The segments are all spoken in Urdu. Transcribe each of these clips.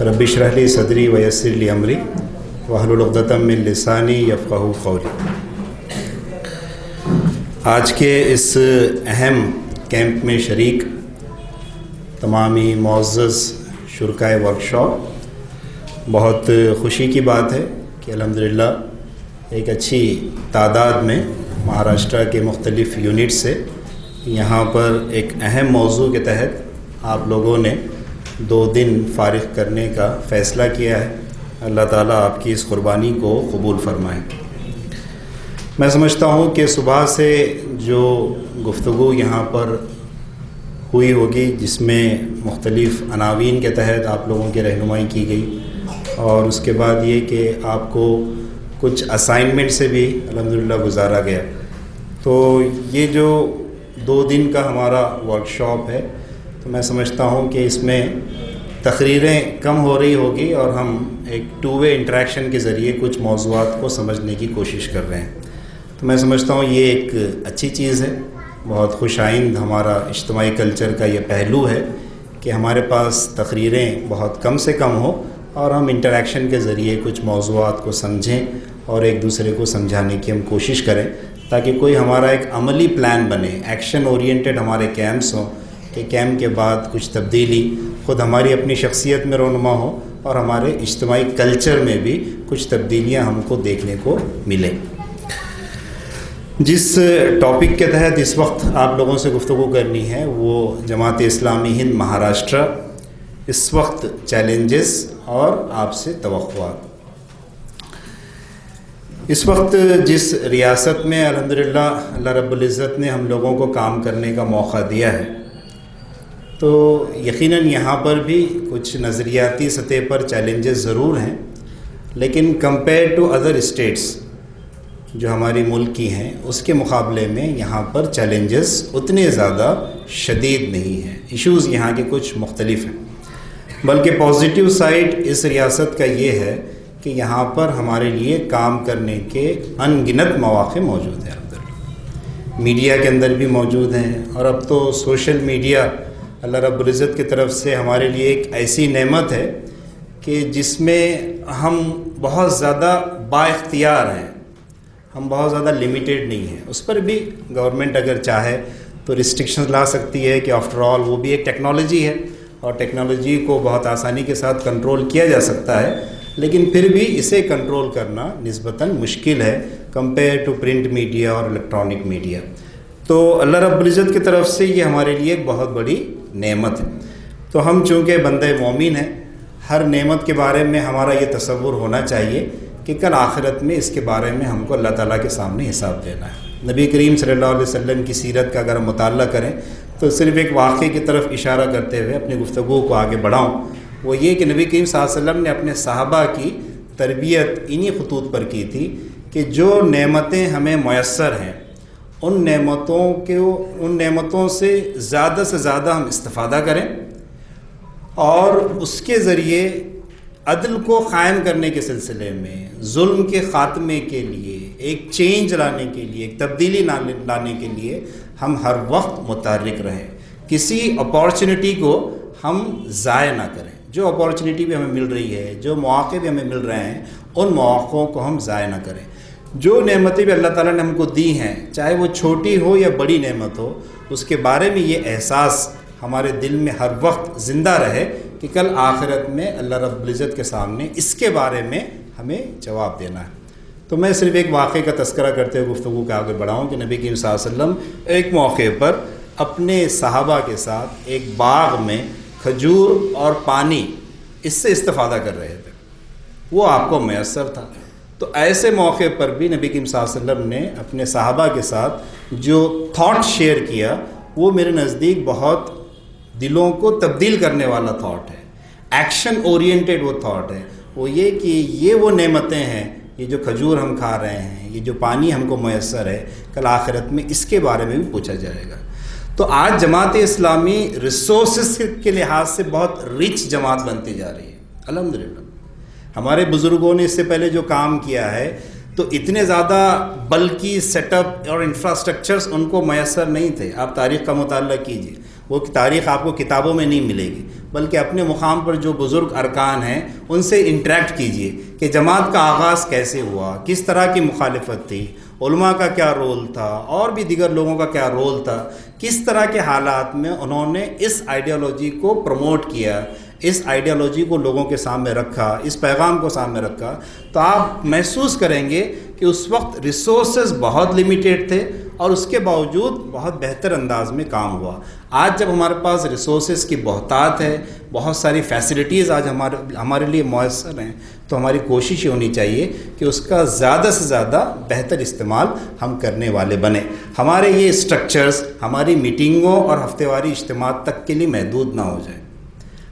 رب اشرح لی صدری ویسر لی امری واحلل عقدۃ من لسانی یفقہوا قولی۔ آج کے اس اہم کیمپ میں شریک تمامی معزز شرکائے ورکشاپ، بہت خوشی کی بات ہے کہ الحمدللہ ایک اچھی تعداد میں مہاراشٹرا کے مختلف یونٹ سے یہاں پر ایک اہم موضوع کے تحت آپ لوگوں نے 2 دن فارغ کرنے کا فیصلہ کیا ہے۔ اللہ تعالیٰ آپ کی اس قربانی کو قبول فرمائے۔ میں سمجھتا ہوں کہ صبح سے جو گفتگو یہاں پر ہوئی ہوگی، جس میں مختلف عناوین کے تحت آپ لوگوں کی رہنمائی کی گئی، اور اس کے بعد یہ کہ آپ کو کچھ اسائنمنٹ سے بھی الحمدللہ گزارا گیا، تو یہ جو 2 دن کا ہمارا ورکشاپ ہے، تو میں سمجھتا ہوں کہ اس میں تقریریں کم ہو رہی ہوگی اور ہم ایک 2 وے انٹریکشن کے ذریعے کچھ موضوعات کو سمجھنے کی کوشش کر رہے ہیں۔ تو میں سمجھتا ہوں یہ ایک اچھی چیز ہے، بہت خوش آئند ہمارا اجتماعی کلچر کا یہ پہلو ہے کہ ہمارے پاس تقریریں بہت کم سے کم ہوں اور ہم انٹریکشن کے ذریعے کچھ موضوعات کو سمجھیں اور ایک دوسرے کو سمجھانے کی ہم کوشش کریں، تاکہ کوئی ہمارا ایک عملی پلان بنے، ایکشن اورینٹڈ ہمارے کیمپس ہوں کہ کیمپ کے بعد کچھ تبدیلی خود ہماری اپنی شخصیت میں رونما ہو اور ہمارے اجتماعی کلچر میں بھی کچھ تبدیلیاں ہم کو دیکھنے کو ملیں۔ جس ٹاپک کے تحت اس وقت آپ لوگوں سے گفتگو کرنی ہے وہ جماعت اسلامی ہند مہاراشٹرا، اس وقت چیلنجز اور آپ سے توقعات۔ اس وقت جس ریاست میں الحمدللہ اللہ رب العزت نے ہم لوگوں کو کام کرنے کا موقع دیا ہے، تو یقیناً یہاں پر بھی کچھ نظریاتی سطح پر چیلنجز ضرور ہیں، لیکن کمپیئر ٹو ادر اسٹیٹس جو ہماری ملک کی ہیں، اس کے مقابلے میں یہاں پر چیلنجز اتنے زیادہ شدید نہیں ہیں۔ ایشوز یہاں کے کچھ مختلف ہیں، بلکہ پازیٹیو سائڈ اس ریاست کا یہ ہے کہ یہاں پر ہمارے لیے کام کرنے کے ان گنت مواقع موجود ہیں، الحمدللہ میڈیا کے اندر بھی موجود ہیں، اور اب تو سوشل میڈیا اللہ رب العزت کی طرف سے ہمارے لیے ایک ایسی نعمت ہے کہ جس میں ہم بہت زیادہ با اختیار ہیں، ہم بہت زیادہ لمیٹیڈ نہیں ہیں۔ اس پر بھی گورنمنٹ اگر چاہے تو ریسٹرکشنز لا سکتی ہے کہ آفٹر آل وہ بھی ایک ٹیکنالوجی ہے، اور ٹیکنالوجی کو بہت آسانی کے ساتھ کنٹرول کیا جا سکتا ہے، لیکن پھر بھی اسے کنٹرول کرنا نسبتاً مشکل ہے کمپیئر ٹو پرنٹ میڈیا اور الیکٹرانک میڈیا۔ تو اللہ رب العزت کی طرف سے یہ ہمارے لیے ایک بہت بڑی نعمت ہے۔ تو ہم چونکہ بندہ مومن ہیں، ہر نعمت کے بارے میں ہمارا یہ تصور ہونا چاہیے کہ کل آخرت میں اس کے بارے میں ہم کو اللہ تعالیٰ کے سامنے حساب دینا ہے۔ نبی کریم صلی اللہ علیہ وسلم کی سیرت کا اگر ہم مطالعہ کریں تو صرف ایک واقعے کی طرف اشارہ کرتے ہوئے اپنی گفتگو کو آگے بڑھاؤں، وہ یہ کہ نبی کریم صلی اللہ علیہ وسلم نے اپنے صحابہ کی تربیت انہی خطوط پر کی تھی کہ جو نعمتیں ہمیں میسر ہیں، ان نعمتوں سے زیادہ ہم استفادہ کریں، اور اس کے ذریعے عدل کو قائم کرنے کے سلسلے میں، ظلم کے خاتمے کے لیے، ایک چینج لانے کے لیے، ایک تبدیلی لانے کے لیے ہم ہر وقت متحرک رہیں، کسی اپارچونٹی کو ہم ضائع نہ کریں۔ جو اپارچونٹی بھی ہمیں مل رہی ہے، جو مواقع بھی ہمیں مل رہے ہیں، ان مواقعوں کو ہم ضائع نہ کریں۔ جو نعمتیں بھی اللہ تعالیٰ نے ہم کو دی ہیں، چاہے وہ چھوٹی ہو یا بڑی نعمت ہو، اس کے بارے میں یہ احساس ہمارے دل میں ہر وقت زندہ رہے کہ کل آخرت میں اللہ رب العزت کے سامنے اس کے بارے میں ہمیں جواب دینا ہے۔ تو میں صرف ایک واقعے کا تذکرہ کرتے ہوئے گفتگو کے آگے بڑھاؤں کہ نبی کریم صلی اللہ علیہ وسلم ایک موقع پر اپنے صحابہ کے ساتھ ایک باغ میں کھجور اور پانی اس سے استفادہ کر رہے تھے، وہ آپ کو میسر تھا۔ تو ایسے موقع پر بھی نبی کریم صلی اللہ علیہ وسلم نے اپنے صحابہ کے ساتھ جو تھاٹ شیئر کیا، وہ میرے نزدیک بہت دلوں کو تبدیل کرنے والا تھاٹ ہے، ایکشن اورینٹڈ وہ تھاٹ ہے۔ وہ یہ کہ یہ وہ نعمتیں ہیں، یہ جو کھجور ہم کھا رہے ہیں، یہ جو پانی ہم کو میسر ہے، کل آخرت میں اس کے بارے میں بھی پوچھا جائے گا۔ تو آج جماعت اسلامی ریسورسز کے لحاظ سے بہت رچ جماعت بنتی جا رہی ہے، الحمدللہ۔ ہمارے بزرگوں نے اس سے پہلے جو کام کیا ہے، تو اتنے زیادہ بلکی سیٹ اپ اور انفراسٹرکچرز ان کو میسر نہیں تھے۔ آپ تاریخ کا مطالعہ کیجیے، وہ تاریخ آپ کو کتابوں میں نہیں ملے گی، بلکہ اپنے مقام پر جو بزرگ ارکان ہیں ان سے انٹریکٹ کیجئے کہ جماعت کا آغاز کیسے ہوا، کس طرح کی مخالفت تھی، علماء کا کیا رول تھا اور بھی دیگر لوگوں کا کیا رول تھا، کس طرح کے حالات میں انہوں نے اس آئیڈیالوجی کو پروموٹ کیا، اس آئیڈیالوجی کو لوگوں کے سامنے رکھا، اس پیغام کو سامنے رکھا، تو آپ محسوس کریں گے کہ اس وقت ریسورسز بہت لیمیٹیڈ تھے اور اس کے باوجود بہت بہتر انداز میں کام ہوا۔ آج جب ہمارے پاس ریسورسز کی بہتات ہے، بہت ساری فیسلٹیز آج ہمارے لیے میسر ہیں، تو ہماری کوشش یہ ہونی چاہیے کہ اس کا زیادہ سے زیادہ بہتر استعمال ہم کرنے والے بنیں۔ ہمارے یہ اسٹرکچرز ہماری میٹنگوں اور ہفتے واری اجتماعات تک کے لیے محدود نہ ہو جائیں۔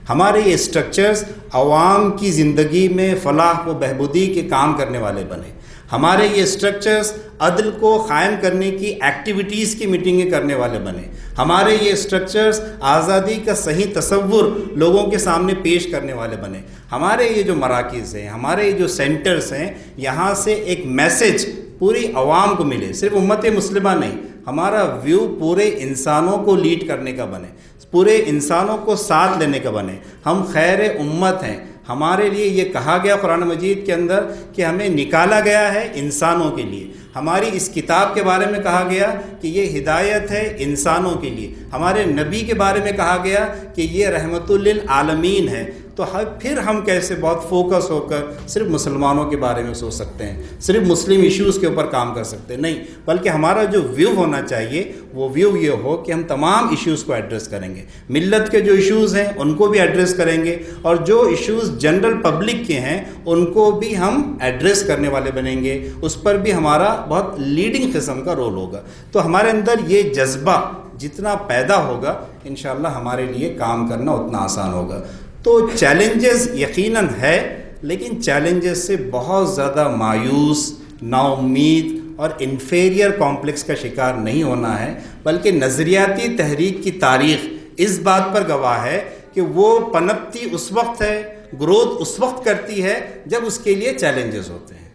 ہمارے یہ اسٹرکچرز عوام کی زندگی میں فلاح و بہبودی کے کام کرنے والے بنیں۔ ہمارے یہ اسٹرکچرز عدل کو قائم کرنے کی ایکٹیویٹیز کی میٹنگیں کرنے والے بنیں۔ ہمارے یہ اسٹرکچرز آزادی کا صحیح تصور لوگوں کے سامنے پیش کرنے والے بنیں۔ ہمارے یہ جو مراکز ہیں، ہمارے یہ جو سینٹرز ہیں، یہاں سے ایک میسج پوری عوام کو ملے، صرف امت مسلمہ نہیں، ہمارا ویو پورے انسانوں کو لیڈ کرنے کا بنے، پورے انسانوں کو ساتھ لینے کا بنے۔ ہم خیر امت ہیں، ہمارے لیے یہ کہا گیا قرآن مجید کے اندر کہ ہمیں نکالا گیا ہے انسانوں کے لیے۔ ہماری اس کتاب کے بارے میں کہا گیا کہ یہ ہدایت ہے انسانوں کے لیے۔ ہمارے نبی کے بارے میں کہا گیا کہ یہ رحمت للعالمین ہے۔ تو پھر ہم کیسے بہت فوکس ہو کر صرف مسلمانوں کے بارے میں سوچ سکتے ہیں، صرف مسلم ایشوز کے اوپر کام کر سکتے ہیں؟ نہیں، بلکہ ہمارا جو ویو ہونا چاہیے وہ ویو یہ ہو کہ ہم تمام ایشوز کو ایڈریس کریں گے۔ ملت کے جو ایشوز ہیں ان کو بھی ایڈریس کریں گے، اور جو ایشوز جنرل پبلک کے ہیں ان کو بھی ہم ایڈریس کرنے والے بنیں گے۔ اس پر بھی ہمارا بہت لیڈنگ قسم کا رول ہوگا۔ تو ہمارے اندر یہ جذبہ جتنا پیدا ہوگا انشاءاللہ ہمارے لیے کام کرنا اتنا آسان ہوگا۔ تو چیلنجز یقیناً ہے، لیکن چیلنجز سے بہت زیادہ مایوس، نا امید اور انفیریئر کمپلیکس کا شکار نہیں ہونا ہے، بلکہ نظریاتی تحریک کی تاریخ اس بات پر گواہ ہے کہ وہ پنپتی اس وقت ہے، گروتھ اس وقت کرتی ہے جب اس کے لیے چیلنجز ہوتے ہیں۔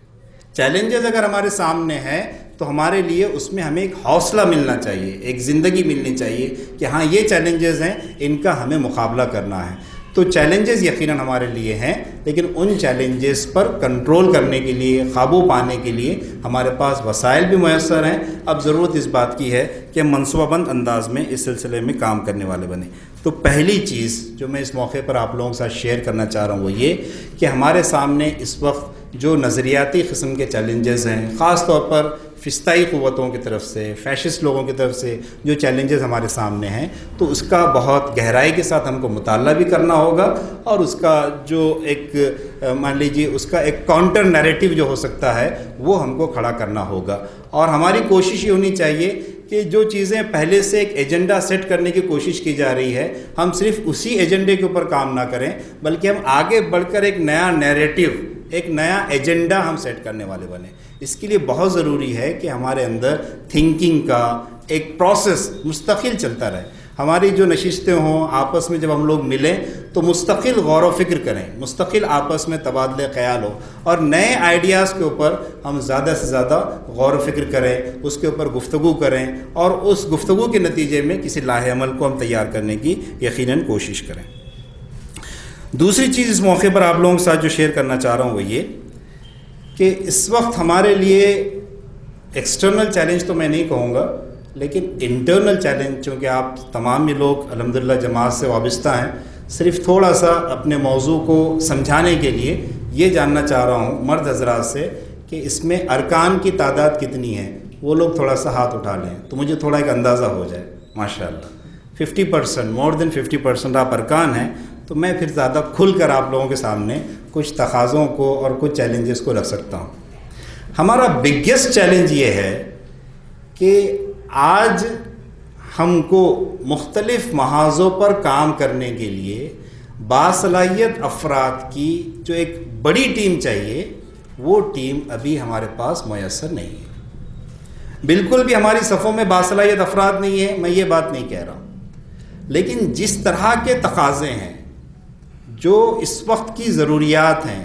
چیلنجز اگر ہمارے سامنے ہیں تو ہمارے لیے اس میں ہمیں ایک حوصلہ ملنا چاہیے، ایک زندگی ملنی چاہیے کہ ہاں یہ چیلنجز ہیں، ان کا ہمیں مقابلہ کرنا ہے۔ تو چیلنجز یقیناً ہمارے لیے ہیں، لیکن ان چیلنجز پر کنٹرول کرنے کے لیے، قابو پانے کے لیے ہمارے پاس وسائل بھی میسر ہیں۔ اب ضرورت اس بات کی ہے کہ ہم منصوبہ بند انداز میں اس سلسلے میں کام کرنے والے بنیں۔ تو پہلی چیز جو میں اس موقع پر آپ لوگوں کے ساتھ شیئر کرنا چاہ رہا ہوں وہ یہ کہ ہمارے سامنے اس وقت جو نظریاتی قسم کے چیلنجز ہیں، خاص طور پر فسطائی قوتوں کی طرف سے، فیشسٹ لوگوں کی طرف سے جو چیلنجز ہمارے سامنے ہیں، تو اس کا بہت گہرائی کے ساتھ ہم کو مطالعہ بھی کرنا ہوگا، اور اس کا جو ایک مان لیجیے اس کا ایک کاؤنٹر نیریٹو جو ہو سکتا ہے وہ ہم کو کھڑا کرنا ہوگا۔ اور ہماری کوشش یہ ہونی چاہیے کہ جو چیزیں پہلے سے ایک ایجنڈا سیٹ کرنے کی کوشش کی جا رہی ہے، ہم صرف اسی ایجنڈے کے اوپر کام نہ کریں، بلکہ ہم آگے بڑھ کر ایک نیا نیریٹو، ایک نیا ایجنڈا ہم سیٹ کرنے والے بنیں۔ اس کے لیے بہت ضروری ہے کہ ہمارے اندر تھنکنگ کا ایک پروسیس مستقل چلتا رہے۔ ہماری جو نشستیں ہوں، آپس میں جب ہم لوگ ملیں تو مستقل غور و فکر کریں، مستقل آپس میں تبادلہ خیال ہو، اور نئے آئیڈیاز کے اوپر ہم زیادہ سے زیادہ غور و فکر کریں، اس کے اوپر گفتگو کریں، اور اس گفتگو کے نتیجے میں کسی لاہ عمل کو ہم تیار کرنے کی یقیناً کوشش کریں۔ دوسری چیز اس موقع پر آپ لوگوں کے ساتھ جو شیئر کرنا چاہ رہا ہوں وہ یہ کہ اس وقت ہمارے لیے ایکسٹرنل چیلنج تو میں نہیں کہوں گا، لیکن انٹرنل چیلنج، چونکہ آپ تمام ہی لوگ الحمدللہ جماعت سے وابستہ ہیں، صرف تھوڑا سا اپنے موضوع کو سمجھانے کے لیے یہ جاننا چاہ رہا ہوں مرد حضرات سے کہ اس میں ارکان کی تعداد کتنی ہے۔ وہ لوگ تھوڑا سا ہاتھ اٹھا لیں تو مجھے تھوڑا ایک اندازہ ہو جائے۔ ماشاءاللہ 50%، مور دین 50% آپ ارکان ہیں، تو میں پھر زیادہ کھل کر آپ لوگوں کے سامنے کچھ تقاضوں کو اور کچھ چیلنجز کو رکھ سکتا ہوں۔ ہمارا بگیسٹ چیلنج یہ ہے کہ آج ہم کو مختلف محاذوں پر کام کرنے کے لیے باصلاحیت افراد کی جو ایک بڑی ٹیم چاہیے، وہ ٹیم ابھی ہمارے پاس میسر نہیں ہے۔ بالکل بھی ہماری صفوں میں باصلاحیت افراد نہیں ہے، میں یہ بات نہیں کہہ رہا ہوں، لیکن جس طرح کے تقاضے ہیں، جو اس وقت کی ضروریات ہیں،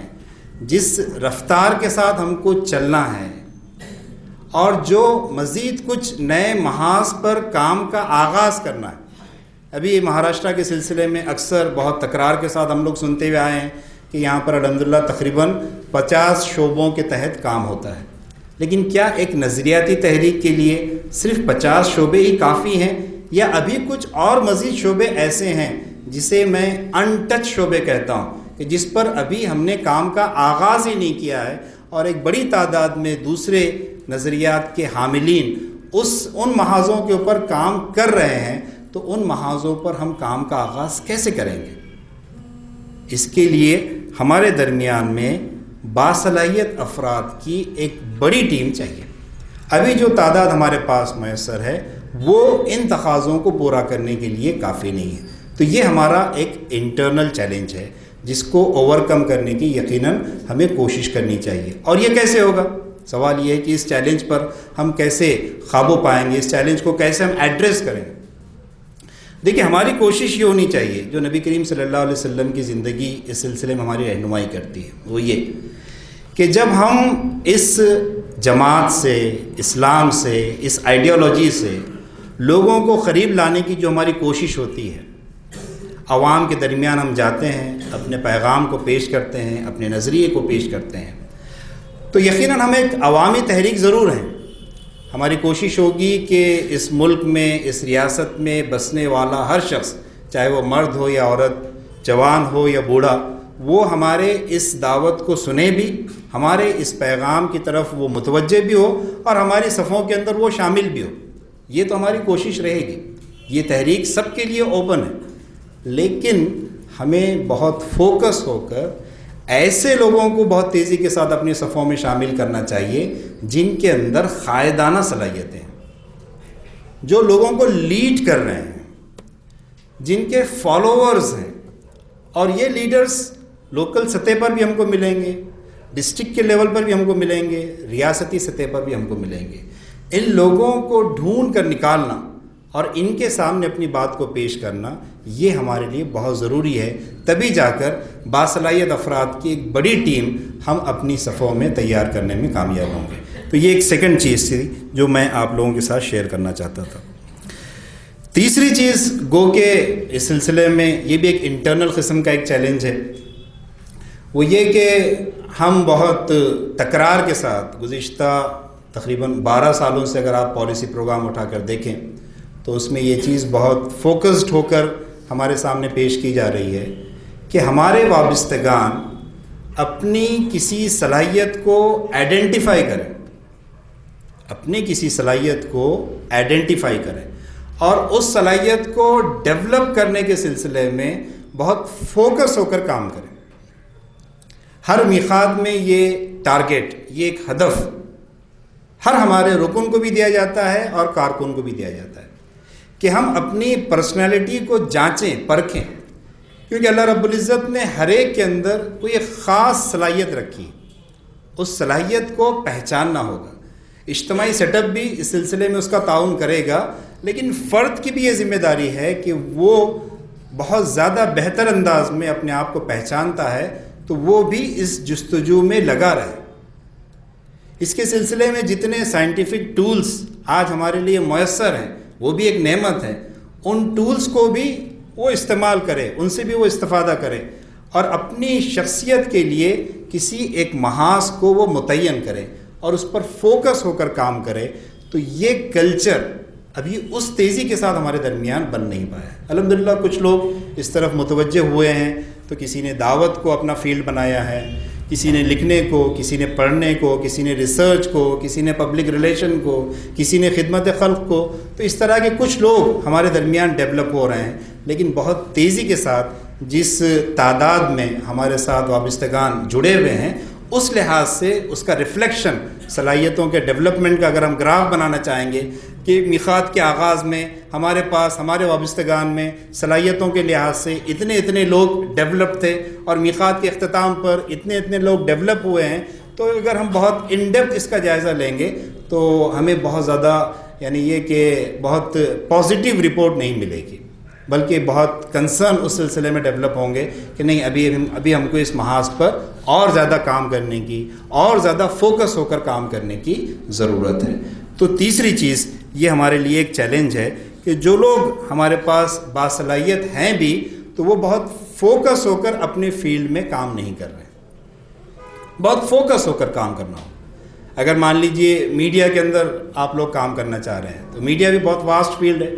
جس رفتار کے ساتھ ہم کو چلنا ہے، اور جو مزید کچھ نئے محاذ پر کام کا آغاز کرنا ہے، ابھی مہاراشٹرا کے سلسلے میں اکثر بہت تکرار کے ساتھ ہم لوگ سنتے ہوئے آئے ہیں کہ یہاں پر الحمدللہ تقریباً 50 شعبوں کے تحت کام ہوتا ہے، لیکن کیا ایک نظریاتی تحریک کے لیے صرف 50 شعبے ہی کافی ہیں، یا ابھی کچھ اور مزید شعبے ایسے ہیں جسے میں ان ٹچ شعبے کہتا ہوں کہ جس پر ابھی ہم نے کام کا آغاز ہی نہیں کیا ہے، اور ایک بڑی تعداد میں دوسرے نظریات کے حاملین ان محاذوں کے اوپر کام کر رہے ہیں، تو ان محاذوں پر ہم کام کا آغاز کیسے کریں گے؟ اس کے لیے ہمارے درمیان میں باصلاحیت افراد کی ایک بڑی ٹیم چاہیے۔ ابھی جو تعداد ہمارے پاس میسر ہے وہ ان تقاضوں کو پورا کرنے کے لیے کافی نہیں ہے، تو یہ ہمارا ایک انٹرنل چیلنج ہے جس کو اوور کم کرنے کی یقیناً ہمیں کوشش کرنی چاہیے۔ اور یہ کیسے ہوگا؟ سوال یہ ہے کہ اس چیلنج پر ہم کیسے قابو پائیں گے، اس چیلنج کو کیسے ہم ایڈریس کریں گے؟ دیکھیں، ہماری کوشش یہ ہونی چاہیے، جو نبی کریم صلی اللہ علیہ وسلم کی زندگی اس سلسلے میں ہماری رہنمائی کرتی ہے، وہ یہ کہ جب ہم اس جماعت سے، اسلام سے، اس آئیڈیالوجی سے لوگوں کو قریب لانے کی جو ہماری کوشش ہوتی ہے، عوام کے درمیان ہم جاتے ہیں، اپنے پیغام کو پیش کرتے ہیں، اپنے نظریے کو پیش کرتے ہیں، تو یقیناً ہم ایک عوامی تحریک ضرور ہیں۔ ہماری کوشش ہوگی کہ اس ملک میں، اس ریاست میں بسنے والا ہر شخص، چاہے وہ مرد ہو یا عورت، جوان ہو یا بوڑھا، وہ ہمارے اس دعوت کو سنے بھی، ہمارے اس پیغام کی طرف وہ متوجہ بھی ہو، اور ہماری صفوں کے اندر وہ شامل بھی ہو۔ یہ تو ہماری کوشش رہے گی۔ یہ تحریک سب کے لیے اوپن ہے، لیکن ہمیں بہت فوکس ہو کر ایسے لوگوں کو بہت تیزی کے ساتھ اپنی صفوں میں شامل کرنا چاہیے جن کے اندر قائدانہ صلاحیتیں ہیں، جو لوگوں کو لیڈ کر رہے ہیں، جن کے فالوورز ہیں، اور یہ لیڈرز لوکل سطح پر بھی ہم کو ملیں گے، ڈسٹرکٹ کے لیول پر بھی ہم کو ملیں گے، ریاستی سطح پر بھی ہم کو ملیں گے۔ ان لوگوں کو ڈھونڈ کر نکالنا اور ان کے سامنے اپنی بات کو پیش کرنا، یہ ہمارے لیے بہت ضروری ہے، تبھی جا کر باصلاحیت افراد کی ایک بڑی ٹیم ہم اپنی صفوں میں تیار کرنے میں کامیاب ہوں گے۔ تو یہ ایک سیکنڈ چیز تھی جو میں آپ لوگوں کے ساتھ شیئر کرنا چاہتا تھا۔ تیسری چیز، گو کہ اس سلسلے میں یہ بھی ایک انٹرنل قسم کا ایک چیلنج ہے، وہ یہ کہ ہم بہت تکرار کے ساتھ گزشتہ تقریباً 12 سالوں سے اگر آپ پالیسی پروگرام اٹھا کر دیکھیں تو اس میں یہ چیز بہت فوکسڈ ہو کر ہمارے سامنے پیش کی جا رہی ہے کہ ہمارے وابستگان اپنی کسی صلاحیت کو آئیڈینٹیفائی کریں، اپنی کسی صلاحیت کو آئیڈینٹیفائی کریں، اور اس صلاحیت کو ڈیولپ کرنے کے سلسلے میں بہت فوکس ہو کر کام کریں۔ ہر میقات میں یہ ٹارگٹ، یہ ایک ہدف ہر ہمارے رکن کو بھی دیا جاتا ہے اور کارکن کو بھی دیا جاتا ہے کہ ہم اپنی پرسنالٹی کو جانچیں، پرکھیں، کیونکہ اللہ رب العزت نے ہر ایک کے اندر کوئی ایک خاص صلاحیت رکھی، اس صلاحیت کو پہچاننا ہوگا۔ اجتماعی سیٹ اپ بھی اس سلسلے میں اس کا تعاون کرے گا، لیکن فرد کی بھی یہ ذمہ داری ہے کہ وہ بہت زیادہ بہتر انداز میں اپنے آپ کو پہچانتا ہے تو وہ بھی اس جستجو میں لگا رہے۔ اس کے سلسلے میں جتنے سائنٹیفک ٹولز آج ہمارے لیے میسر ہیں وہ بھی ایک نعمت ہے، ان ٹولز کو بھی وہ استعمال کرے، ان سے بھی وہ استفادہ کرے، اور اپنی شخصیت کے لیے کسی ایک محاذ کو وہ متعین کرے اور اس پر فوکس ہو کر کام کرے۔ تو یہ کلچر ابھی اس تیزی کے ساتھ ہمارے درمیان بن نہیں پایا ہے۔ الحمدللہ کچھ لوگ اس طرف متوجہ ہوئے ہیں، تو کسی نے دعوت کو اپنا فیلڈ بنایا ہے، کسی نے لکھنے کو، کسی نے پڑھنے کو، کسی نے ریسرچ کو، کسی نے پبلک ریلیشن کو، کسی نے خدمت خلق کو، تو اس طرح کے کچھ لوگ ہمارے درمیان ڈیولپ ہو رہے ہیں، لیکن بہت تیزی کے ساتھ جس تعداد میں ہمارے ساتھ وابستگان جڑے ہوئے ہیں، اس لحاظ سے اس کا ریفلیکشن صلاحیتوں کے ڈیولپمنٹ کا اگر ہم گراف بنانا چاہیں گے کہ میقات کے آغاز میں ہمارے پاس، ہمارے وابستگان میں صلاحیتوں کے لحاظ سے اتنے لوگ ڈیولپ تھے، اور میقات کے اختتام پر اتنے لوگ ڈیولپ ہوئے ہیں، تو اگر ہم بہت ان ڈیپتھ اس کا جائزہ لیں گے تو ہمیں بہت زیادہ یہ کہ بہت پازیٹیو رپورٹ نہیں ملے گی، بلکہ بہت کنسرن اس سلسلے میں ڈیولپ ہوں گے کہ نہیں، ابھی ہم کو اس محاذ پر اور زیادہ کام کرنے کی، اور زیادہ فوکس ہو کر کام کرنے کی ضرورت ہے۔ تو تیسری چیز یہ ہمارے لیے ایک چیلنج ہے کہ کہ جو لوگ ہمارے پاس باصلاحیت ہیں بھی تو وہ بہت فوکس ہو کر اپنے فیلڈ میں کام نہیں کر رہے. بہت فوکس ہو کر کام کرنا ہو. اگر مان لیجئے میڈیا کے اندر آپ لوگ کام کرنا چاہ رہے ہیں تو میڈیا بھی بہت واسٹ فیلڈ ہے.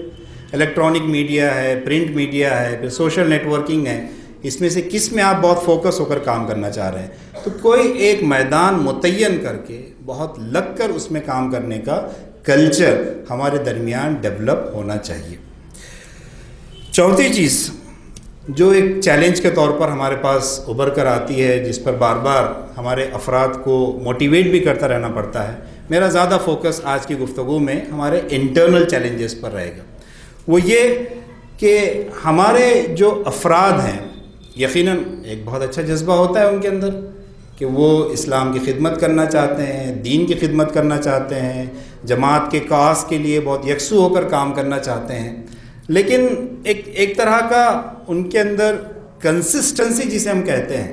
الیکٹرانک میڈیا ہے, پرنٹ میڈیا ہے, پھر سوشل نیٹ ورکنگ ہے. اس میں سے کس میں آپ بہت فوکس ہو کر کام کرنا چاہ رہے ہیں؟ تو کوئی ایک میدان متعین کر کے بہت لگ کر اس میں کام کرنے کا کلچر ہمارے درمیان ڈیولپ ہونا چاہیے. چوتھی چیز جو ایک چیلنج کے طور پر ہمارے پاس ابھر کر آتی ہے, جس پر بار بار ہمارے افراد کو موٹیویٹ بھی کرتا رہنا پڑتا ہے, میرا زیادہ فوکس آج کی گفتگو میں ہمارے انٹرنل چیلنجز پر رہے گا. وہ یہ کہ ہمارے جو افراد ہیں, یقیناً ایک بہت اچھا جذبہ ہوتا ہے ان کے اندر کہ وہ اسلام کی خدمت کرنا چاہتے ہیں, دین کی خدمت کرنا چاہتے ہیں, جماعت کے کاس کے لیے بہت یکسو ہو کر کام کرنا چاہتے ہیں. لیکن ایک طرح کا ان کے اندر کنسسٹنسی جسے ہم کہتے ہیں,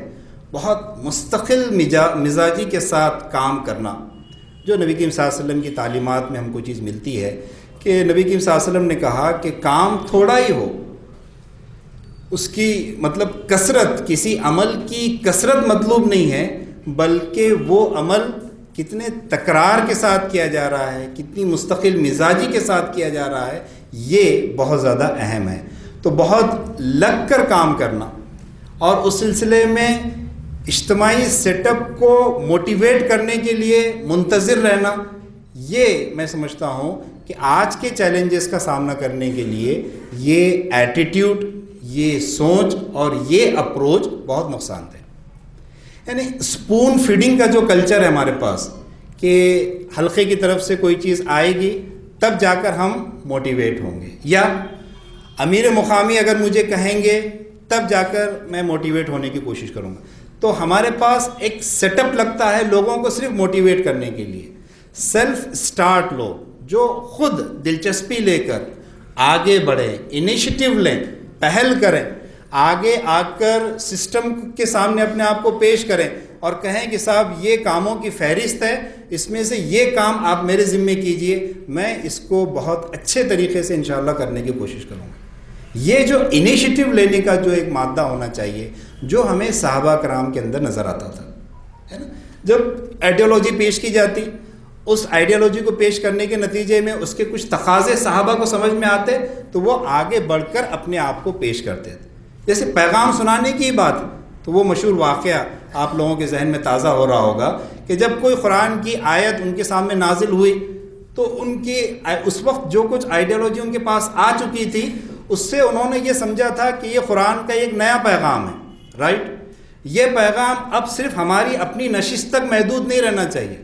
بہت مستقل مزاجی کے ساتھ کام کرنا, جو نبی کریم صلی اللہ علیہ وسلم کی تعلیمات میں ہم کو چیز ملتی ہے کہ نبی کریم صلی اللہ علیہ وسلم نے کہا کہ کام تھوڑا ہی ہو, اس کی مطلب کثرت, کسی عمل کی کثرت مطلوب نہیں ہے, بلکہ وہ عمل کتنے تکرار کے ساتھ کیا جا رہا ہے, کتنی مستقل مزاجی کے ساتھ کیا جا رہا ہے, یہ بہت زیادہ اہم ہے. تو بہت لگ کر کام کرنا اور اس سلسلے میں اجتماعی سیٹ اپ کو موٹیویٹ کرنے کے لیے منتظر رہنا, یہ میں سمجھتا ہوں کہ آج کے چیلنجز کا سامنا کرنے کے لیے یہ ایٹیٹیوڈ, یہ سوچ اور یہ اپروچ بہت نقصان دہ. یعنی اسپون فیڈنگ کا جو کلچر ہے ہمارے پاس کہ حلقے کی طرف سے کوئی چیز آئے گی تب جا کر ہم موٹیویٹ ہوں گے, یا امیر مقامی اگر مجھے کہیں گے تب جا کر میں موٹیویٹ ہونے کی کوشش کروں گا. تو ہمارے پاس ایک سیٹ اپ لگتا ہے لوگوں کو صرف موٹیویٹ کرنے کے لیے. سیلف اسٹارٹ لو, جو خود دلچسپی لے کر آگے بڑھیں, انیشیٹو لیں, پہل کریں, آگے آ کر سسٹم کے سامنے اپنے آپ کو پیش کریں اور کہیں کہ صاحب یہ کاموں کی فہرست ہے, اس میں سے یہ کام آپ میرے ذمے کیجئے, میں اس کو بہت اچھے طریقے سے انشاءاللہ کرنے کی کوشش کروں گا. یہ جو انیشیٹو لینے کا جو ایک مادہ ہونا چاہیے, جو ہمیں صحابہ کرام کے اندر نظر آتا تھا, ہے نا. جب آئیڈیالوجی پیش کی جاتی, اس آئیڈیالوجی کو پیش کرنے کے نتیجے میں اس کے کچھ تقاضے صحابہ کو سمجھ میں آتے تو وہ آگے بڑھ کر اپنے آپ کو پیش کرتے تھے. جیسے پیغام سنانے کی بات, تو وہ مشہور واقعہ آپ لوگوں کے ذہن میں تازہ ہو رہا ہوگا کہ جب کوئی قرآن کی آیت ان کے سامنے نازل ہوئی تو ان کی اس وقت جو کچھ آئیڈیالوجی ان کے پاس آ چکی تھی, اس سے انہوں نے یہ سمجھا تھا کہ یہ قرآن کا ایک نیا پیغام ہے, رائٹ. یہ پیغام اب صرف ہماری اپنی نشست تک محدود نہیں رہنا چاہیے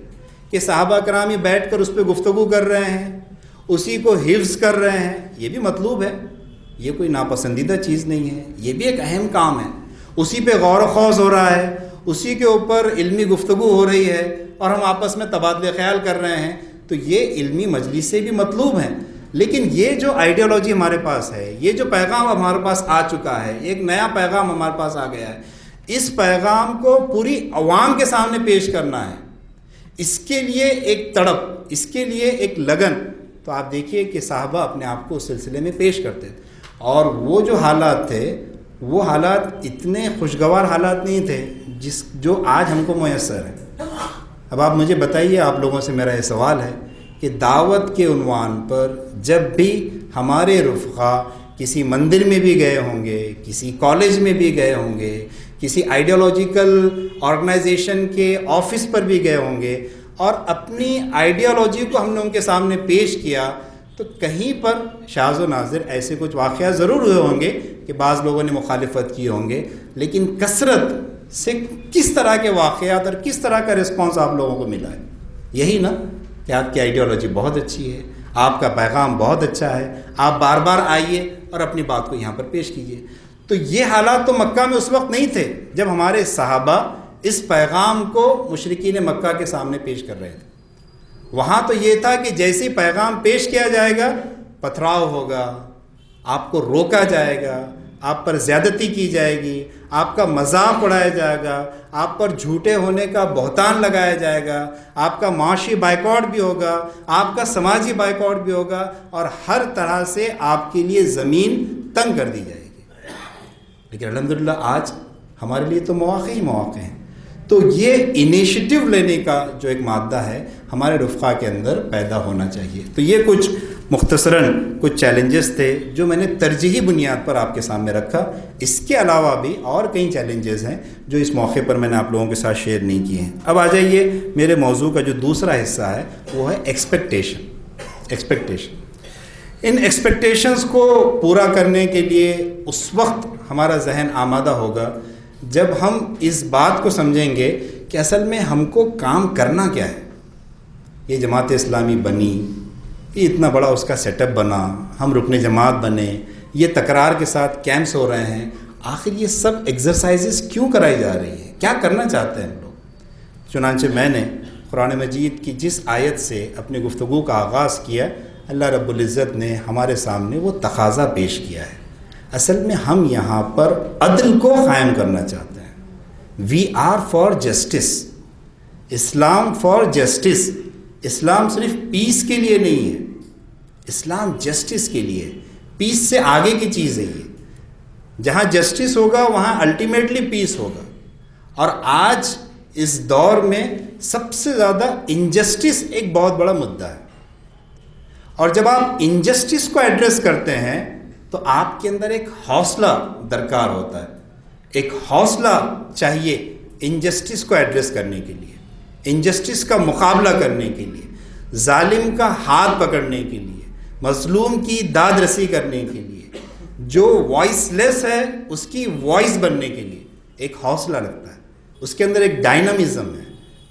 کہ صحابہ کرام ہی بیٹھ کر اس پہ گفتگو کر رہے ہیں, اسی کو حفظ کر رہے ہیں. یہ بھی مطلوب ہے, یہ کوئی ناپسندیدہ چیز نہیں ہے, یہ بھی ایک اہم کام ہے. اسی پہ غور و خوض ہو رہا ہے, اسی کے اوپر علمی گفتگو ہو رہی ہے اور ہم آپس میں تبادلہ خیال کر رہے ہیں, تو یہ علمی مجلس سے بھی مطلوب ہیں. لیکن یہ جو آئیڈیالوجی ہمارے پاس ہے, یہ جو پیغام ہمارے پاس آ چکا ہے, ایک نیا پیغام ہمارے پاس آ گیا ہے, اس پیغام کو پوری عوام کے سامنے پیش کرنا ہے. اس کے لیے ایک تڑپ, اس کے لیے ایک لگن. تو آپ دیکھیے کہ صحابہ اپنے آپ کو اس سلسلے میں پیش کرتے تھے, اور وہ جو حالات تھے وہ حالات اتنے خوشگوار حالات نہیں تھے جو آج ہم کو میسر ہیں. اب آپ مجھے بتائیے, آپ لوگوں سے میرا یہ سوال ہے کہ دعوت کے عنوان پر جب بھی ہمارے رفقا کسی مندر میں بھی گئے ہوں گے, کسی کالج میں بھی گئے ہوں گے, کسی آئیڈیالوجیکل آرگنائزیشن کے آفس پر بھی گئے ہوں گے اور اپنی آئیڈیالوجی کو ہم نے ان کے سامنے پیش کیا, تو کہیں پر شاذ و نادر ایسے کچھ واقعات ضرور ہوئے ہوں گے کہ بعض لوگوں نے مخالفت کی ہوں گے, لیکن کثرت سے کس طرح کے واقعات اور کس طرح کا رسپانس آپ لوگوں کو ملا ہے؟ یہی نا کہ آپ کی آئیڈیالوجی بہت اچھی ہے, آپ کا پیغام بہت اچھا ہے, آپ بار بار آئیے اور اپنی بات کو یہاں پر پیش کیجیے. تو یہ حالات تو مکہ میں اس وقت نہیں تھے جب ہمارے صحابہ اس پیغام کو مشرکین مکہ کے سامنے پیش کر رہے تھے. وہاں تو یہ تھا کہ جیسے پیغام پیش کیا جائے گا پتھراؤ ہوگا, آپ کو روکا جائے گا, آپ پر زیادتی کی جائے گی، آپ کا مذاق اڑایا جائے گا، آپ پر جھوٹے ہونے کا بہتان لگایا جائے گا، آپ کا معاشی بائیکاٹ بھی ہوگا، آپ کا سماجی بائیکاٹ بھی ہوگا، اور ہر طرح سے آپ کے لیے زمین تنگ کر دی جائے گی۔ لیکن الحمدللہ آج ہمارے لیے تو مواقع ہی مواقع ہیں۔ تو یہ انیشیٹو لینے کا جو ایک مادہ ہے ہمارے رفقا کے اندر پیدا ہونا چاہیے۔ تو یہ کچھ مختصراً کچھ چیلنجز تھے جو میں نے ترجیحی بنیاد پر آپ کے سامنے رکھا۔ اس کے علاوہ بھی اور کئی چیلنجز ہیں جو اس موقع پر میں نے آپ لوگوں کے ساتھ شیئر نہیں کیے ہیں۔ اب آ جائیے میرے موضوع کا جو دوسرا حصہ ہے وہ ہے ایکسپیکٹیشن۔ ان ایکسپیکٹیشنز کو پورا کرنے کے لیے اس وقت ہمارا ذہن آمادہ ہوگا جب ہم اس بات کو سمجھیں گے کہ اصل میں ہم کو کام کرنا کیا ہے۔ یہ جماعت اسلامی بنی، یہ اتنا بڑا اس کا سیٹ اپ بنا، ہم رکن جماعت بنے، یہ تکرار کے ساتھ کیمپس ہو رہے ہیں، آخر یہ سب ایکسرسائزز کیوں کرائی جا رہی ہیں، کیا کرنا چاہتے ہیں ہم لوگ؟ چنانچہ میں نے قرآن مجید کی جس آیت سے اپنی گفتگو کا آغاز کیا، اللہ رب العزت نے ہمارے سامنے وہ تقاضا پیش کیا ہے۔ اصل میں ہم یہاں پر عدل کو قائم کرنا چاہتے ہیں۔ We are for justice, Islam for justice. Islam صرف پیس کے لیے نہیں ہے، اسلام جسٹس کے لیے، پیس سے آگے کی چیز ہے یہ۔ جہاں جسٹس ہوگا وہاں الٹیمیٹلی پیس ہوگا۔ اور آج اس دور میں سب سے زیادہ انجسٹس ایک بہت بڑا مدعا ہے، اور جب آپ انجسٹس کو ایڈریس کرتے ہیں تو آپ کے اندر ایک حوصلہ درکار ہوتا ہے، ایک حوصلہ چاہیے انجسٹس کو ایڈریس کرنے کے لیے، انجسٹس کا مقابلہ کرنے کے لیے، ظالم کا ہاتھ پکڑنے کے لیے، مظلوم کی داد رسی کرنے کے لیے، جو وائس لیس ہے اس کی وائس بننے کے لیے ایک حوصلہ لگتا ہے، اس کے اندر ایک ڈائنامزم ہے۔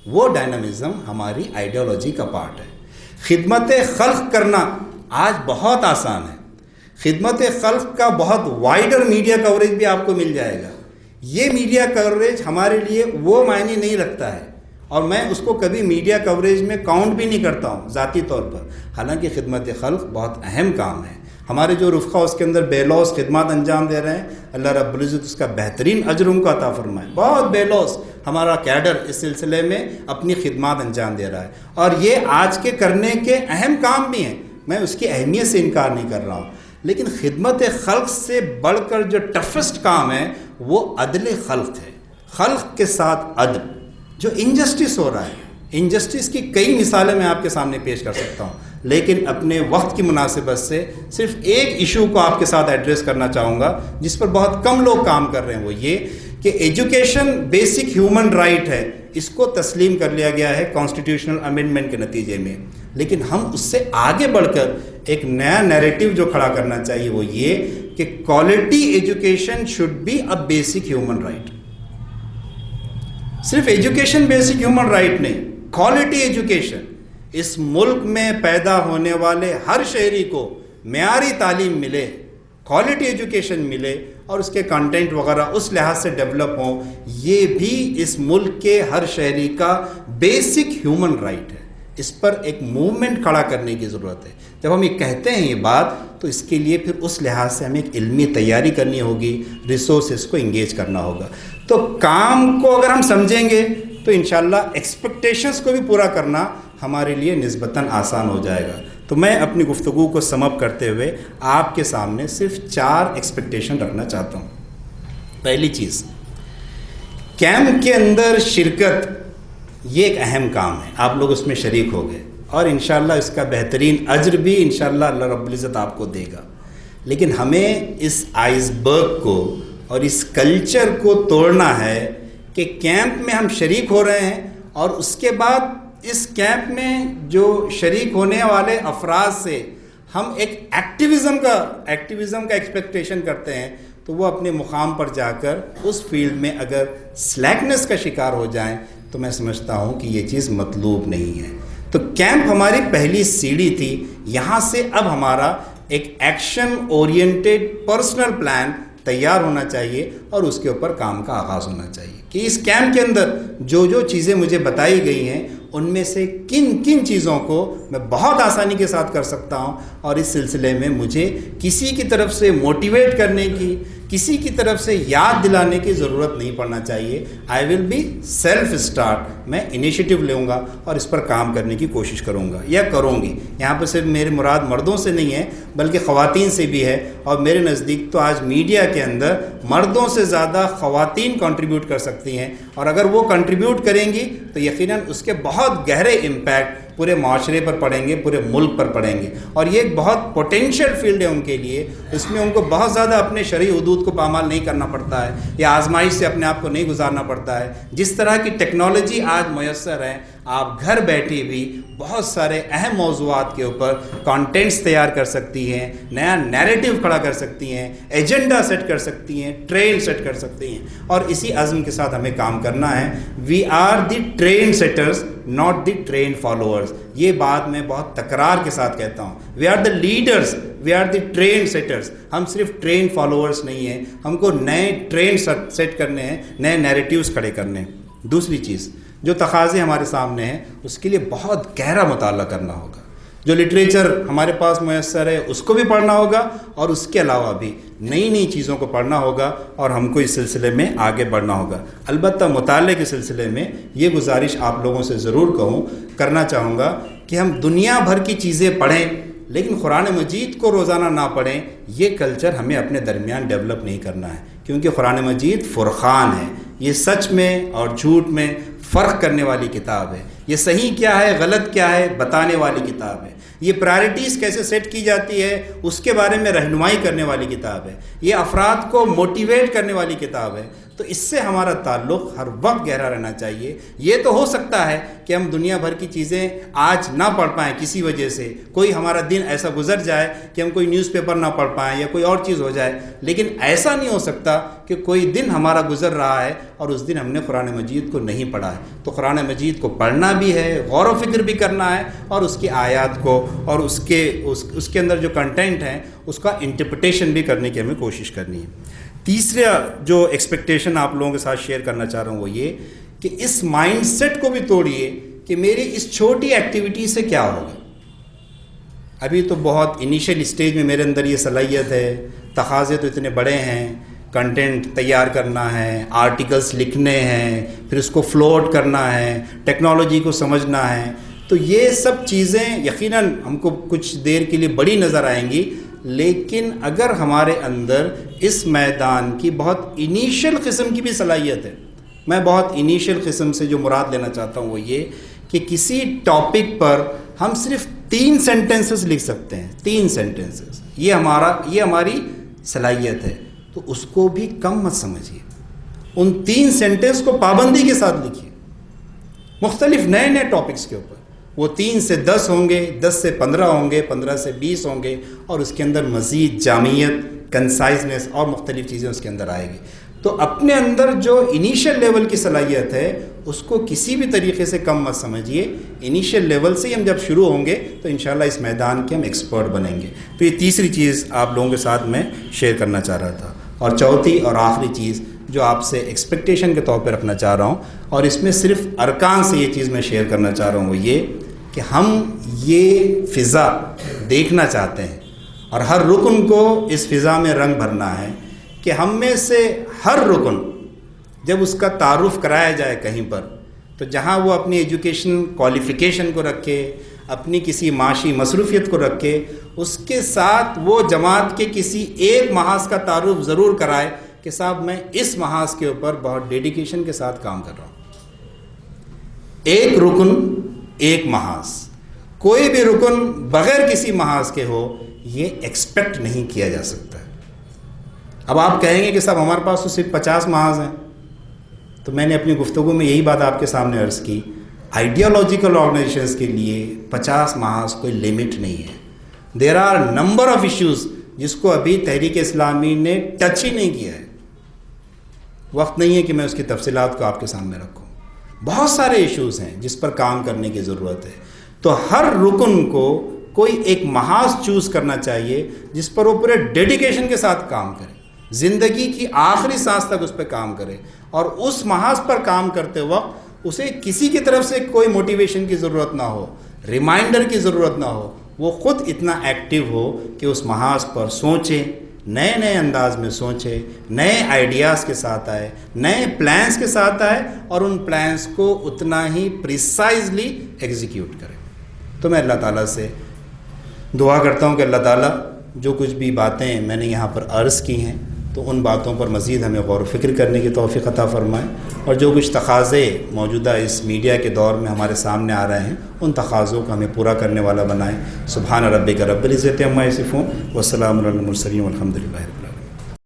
وہ ڈائنامزم ہماری آئیڈیالوجی کا پارٹ ہے۔ خدمت خلق کرنا آج بہت آسان ہے، خدمت خلق کا بہت وائڈر میڈیا کوریج بھی آپ کو مل جائے گا۔ یہ میڈیا کوریج ہمارے لیے وہ معنی نہیں رکھتا ہے، اور میں اس کو کبھی میڈیا کوریج میں کاؤنٹ بھی نہیں کرتا ہوں ذاتی طور پر، حالانکہ خدمت خلق بہت اہم کام ہے۔ ہمارے جو رفقا اس کے اندر بے لوث خدمات انجام دے رہے ہیں، اللہ رب العزت اس کا بہترین اجر ان کو عطا فرمائے۔ بہت بے لوث ہمارا کیڈر اس سلسلے میں اپنی خدمات انجام دے رہا ہے، اور یہ آج کے کرنے کے اہم کام بھی ہیں، میں اس کی اہمیت سے انکار نہیں کر رہا ہوں۔ لیکن خدمت خلق سے بڑھ کر جو ٹفسٹ کام ہے وہ عدل خلق ہے، خلق کے ساتھ عدل۔ جو انجسٹس ہو رہا ہے، انجسٹس کی کئی مثالیں میں آپ کے سامنے پیش کر سکتا ہوں، لیکن اپنے وقت کی مناسبت سے صرف ایک ایشو کو آپ کے ساتھ ایڈریس کرنا چاہوں گا جس پر بہت کم لوگ کام کر رہے ہیں، وہ یہ کہ ایجوکیشن بیسک ہیومن رائٹ ہے، اس کو تسلیم کر لیا گیا ہے کانسٹیٹیوشنل امینڈمنٹ کے نتیجے میں، لیکن ہم اس سے آگے بڑھ کر ایک نیا نیریٹو جو کھڑا کرنا چاہیے وہ یہ کہ quality education should be a basic human right. صرف ایجوکیشن بیسک ہیومن رائٹ نہیں، کوالٹی ایجوکیشن۔ اس ملک میں پیدا ہونے والے ہر شہری کو معیاری تعلیم ملے، کوالٹی ایجوکیشن ملے، اور اس کے کنٹینٹ وغیرہ اس لحاظ سے ڈیولپ ہوں، یہ بھی اس ملک کے ہر شہری کا بیسک ہیومن رائٹ ہے۔ اس پر ایک موومنٹ کھڑا کرنے کی ضرورت ہے۔ جب ہم یہ کہتے ہیں یہ بات تو اس کے لیے پھر اس لحاظ سے ہمیں ایک علمی تیاری کرنی ہوگی، ریسورسز کو انگیج کرنا ہوگا۔ تو کام کو اگر ہم سمجھیں گے تو انشاءاللہ ایکسپیکٹیشنز کو بھی پورا کرنا ہمارے لیے نسبتاً آسان ہو جائے گا۔ تو میں اپنی گفتگو کو سم اپ کرتے ہوئے آپ کے سامنے صرف 4 ایکسپیکٹیشن رکھنا چاہتا ہوں۔ پہلی چیز، کیمپ کے اندر شرکت یہ ایک اہم کام ہے، آپ لوگ اس میں شریک ہو گئے، اور انشاءاللہ اس کا بہترین اجر بھی انشاءاللہ اللہ رب العزت آپ کو دے گا۔ لیکن ہمیں اس آئس برگ کو اور اس کلچر کو توڑنا ہے کہ کیمپ میں ہم شریک ہو رہے ہیں، اور اس کے بعد اس کیمپ میں جو شریک ہونے والے افراد سے ہم ایک ایکٹیویزم کا ایکسپیکٹیشن کرتے ہیں، تو وہ اپنے مقام پر جا کر اس فیلڈ میں اگر سلیکنس کا شکار ہو جائیں تو میں سمجھتا ہوں کہ یہ چیز مطلوب نہیں ہے۔ تو کیمپ ہماری پہلی سیڑھی تھی، یہاں سے اب ہمارا ایک ایکشن اورینٹیڈ پرسنل پلان تیار ہونا چاہیے، اور اس کے اوپر کام کا آغاز ہونا چاہیے کہ اس کیمپ کے اندر جو جو چیزیں مجھے بتائی گئی ہیں ان میں سے کن کن چیزوں کو میں بہت آسانی کے ساتھ کر سکتا ہوں، اور اس سلسلے میں مجھے کسی کی طرف سے موٹیویٹ کرنے کی، کسی کی طرف سے یاد دلانے کی ضرورت نہیں پڑنا چاہیے. آئی ول بی سیلف اسٹارٹ، میں انیشیٹو لوں گا اور اس پر کام کرنے کی کوشش کروں گا یا کروں گی. یہاں پر صرف میرے مراد مردوں سے نہیں ہے بلکہ خواتین سے بھی ہے، اور میرے نزدیک تو آج میڈیا کے اندر مردوں سے زیادہ خواتین کنٹریبیوٹ کر سکتی ہیں، اور اگر وہ کنٹریبیوٹ کریں گی تو یقیناً اس کے بہت گہرے امپیکٹ پورے معاشرے پر پڑیں گے، پورے ملک پر پڑیں گے. اور یہ ایک بہت پوٹینشیل فیلڈ ہے ان کے لیے. اس میں ان کو بہت زیادہ اپنے شرعی حدود کو پامال نہیں کرنا پڑتا ہے یا آزمائش سے اپنے آپ کو نہیں گزارنا پڑتا ہے. جس طرح کی ٹیکنالوجی آج میسر ہے، آپ گھر بیٹھے بھی بہت سارے اہم موضوعات کے اوپر کانٹینٹس تیار کر سکتی ہیں، نیا نیریٹو کھڑا کر سکتی ہیں، ایجنڈا سیٹ کر سکتی ہیں، ٹرینڈ سیٹ کر سکتی ہیں. اور اسی عزم کے ساتھ ہمیں کام کرنا ہے. We are the trendsetters not the trend followers. یہ بات میں بہت تکرار کے ساتھ کہتا ہوں. We are the leaders, we are the trendsetters. ہم صرف ٹرینڈ فالوورز نہیں ہیں، ہم کو نئے ٹرینڈ سیٹ کرنے ہیں، نئے نیریٹیوز کھڑے کرنے ہیں. دوسری چیز جو تقاضے ہمارے سامنے ہیں اس کے لیے بہت گہرا مطالعہ کرنا ہوگا. جو لٹریچر ہمارے پاس میسر ہے اس کو بھی پڑھنا ہوگا، اور اس کے علاوہ بھی نئی نئی چیزوں کو پڑھنا ہوگا، اور ہم کو اس سلسلے میں آگے بڑھنا ہوگا. البتہ مطالعے کے سلسلے میں یہ گزارش آپ لوگوں سے ضرور کرنا چاہوں گا کہ ہم دنیا بھر کی چیزیں پڑھیں لیکن قرآن مجید کو روزانہ نہ پڑھیں. یہ کلچر ہمیں اپنے درمیان ڈیولپ نہیں کرنا ہے، کیونکہ قرآن مجید فرقان ہے. یہ سچ میں اور جھوٹ میں فرق کرنے والی کتاب ہے. یہ صحیح کیا ہے غلط کیا ہے بتانے والی کتاب ہے. یہ پرائرٹیز کیسے سیٹ کی جاتی ہے اس کے بارے میں رہنمائی کرنے والی کتاب ہے. یہ افراد کو موٹیویٹ کرنے والی کتاب ہے. تو اس سے ہمارا تعلق ہر وقت گہرا رہنا چاہیے. یہ تو ہو سکتا ہے کہ ہم دنیا بھر کی چیزیں آج نہ پڑھ پائیں، کسی وجہ سے کوئی ہمارا دن ایسا گزر جائے کہ ہم کوئی نیوز پیپر نہ پڑھ پائیں یا کوئی اور چیز ہو جائے، لیکن ایسا نہیں ہو سکتا کہ کوئی دن ہمارا گزر رہا ہے اور اس دن ہم نے قرآن مجید کو نہیں پڑھا ہے. تو قرآن مجید کو پڑھنا بھی ہے، غور و فکر بھی کرنا ہے، اور اس کی آیات کو اور اس کے اندر جو کنٹینٹ ہیں اس کا انٹرپریٹیشن بھی کرنے کی ہمیں کوشش کرنی ہے. تیسرا جو ایکسپیکٹیشن آپ لوگوں کے ساتھ شیئر کرنا چاہ رہا ہوں وہ یہ کہ اس مائنڈ سیٹ کو بھی توڑیے کہ میری اس چھوٹی ایکٹیویٹی سے کیا ہوگا. ابھی تو بہت انیشیل اسٹیج میں میرے اندر یہ صلاحیت ہے، تقاضے تو اتنے بڑے ہیں، کنٹینٹ تیار کرنا ہے، آرٹیکلز لکھنے ہیں، پھر اس کو فلوٹ کرنا ہے، ٹیکنالوجی کو سمجھنا ہے. تو یہ سب چیزیں یقیناً ہم کو کچھ دیر کے لیے بڑی نظر آئیں گی، لیکن اگر ہمارے اندر اس میدان کی بہت انیشیل قسم کی بھی صلاحیت ہے. میں بہت انیشیل قسم سے جو مراد لینا چاہتا ہوں وہ یہ کہ کسی ٹاپک پر ہم صرف 3 سینٹنسز لکھ سکتے ہیں. 3 سینٹنسز یہ ہماری صلاحیت ہے. تو اس کو بھی کم مت سمجھیے. ان 3 سینٹنس کو پابندی کے ساتھ لکھیے، مختلف نئے نئے ٹاپکس کے اوپر. وہ 3 سے 10 ہوں گے، 10 سے 15 ہوں گے، 15 سے 20 ہوں گے، اور اس کے اندر مزید جامعیت، کنسائزنس اور مختلف چیزیں اس کے اندر آئے گی. تو اپنے اندر جو انیشیل لیول کی صلاحیت ہے اس کو کسی بھی طریقے سے کم مت سمجھیے. انیشیل لیول سے ہی ہم جب شروع ہوں گے تو انشاءاللہ اس میدان کے ہم ایکسپرٹ بنیں گے. تو یہ تیسری چیز آپ لوگوں کے ساتھ میں شیئر کرنا چاہ رہا تھا. اور چوتھی اور آخری چیز جو آپ سے ایکسپیکٹیشن کے طور پہ رکھنا چاہ رہا ہوں، اور اس میں صرف ارکان سے یہ چیز میں شیئر کرنا چاہ رہا ہوں، وہ یہ کہ ہم یہ فضا دیکھنا چاہتے ہیں اور ہر رکن کو اس فضا میں رنگ بھرنا ہے کہ ہم میں سے ہر رکن جب اس کا تعارف کرایا جائے کہیں پر، تو جہاں وہ اپنی ایجوکیشن کوالیفیکیشن کو رکھے، اپنی کسی معاشی مصروفیت کو رکھے، اس کے ساتھ وہ جماعت کے کسی ایک محاذ کا تعارف ضرور کرائے کہ صاحب میں اس محاذ کے اوپر بہت ڈیڈیکیشن کے ساتھ کام کر رہا ہوں. ایک رکن ایک محاذ، کوئی بھی رکن بغیر کسی محاذ کے ہو یہ ایکسپیکٹ نہیں کیا جا سکتا. اب آپ کہیں گے کہ صاحب ہمارے پاس تو صرف 50 محاذ ہیں. تو میں نے اپنی گفتگو میں یہی بات آپ کے سامنے عرض کی، آئیڈیالوجیکل آرگنائزیشنز کے لیے 50 محاذ کوئی لیمٹ نہیں ہے. There are number of issues جس کو ابھی تحریک اسلامی نے ٹچ ہی نہیں کیا ہے. وقت نہیں ہے کہ میں اس کی تفصیلات کو آپ کے سامنے رکھوں. بہت سارے ایشوز ہیں جس پر کام کرنے کی ضرورت ہے. تو ہر رکن کو کوئی ایک محاذ چوز کرنا چاہیے جس پر وہ پورے ڈیڈیکیشن کے ساتھ کام کرے، زندگی کی آخری سانس تک اس پہ کام کرے، اور اس محاذ پر کام کرتے وقت اسے کسی کی طرف سے کوئی موٹیویشن کی ضرورت نہ ہو، ریمائنڈر کی ضرورت نہ ہو. وہ خود اتنا ایکٹیو ہو کہ اس محاذ پر سوچے، نئے نئے انداز میں سوچے، نئے آئیڈیاز کے ساتھ آئے، نئے پلانس کے ساتھ آئے اور ان پلانس کو اتنا ہی پریسائزلی ایگزیکیوٹ کرے۔ تو میں اللہ تعالیٰ سے دعا کرتا ہوں کہ اللہ تعالیٰ جو کچھ بھی باتیں میں نے یہاں پر عرض کی ہیں تو ان باتوں پر مزید ہمیں غور و فکر کرنے کی توفیق عطا فرمائے، اور جو کچھ تقاضے موجودہ اس میڈیا کے دور میں ہمارے سامنے آ رہے ہیں ان تقاضوں کو ہمیں پورا کرنے والا بنائیں۔ سبحان ربک رب العزت عما یصفون وسلام علی المرسلین والحمد للہ۔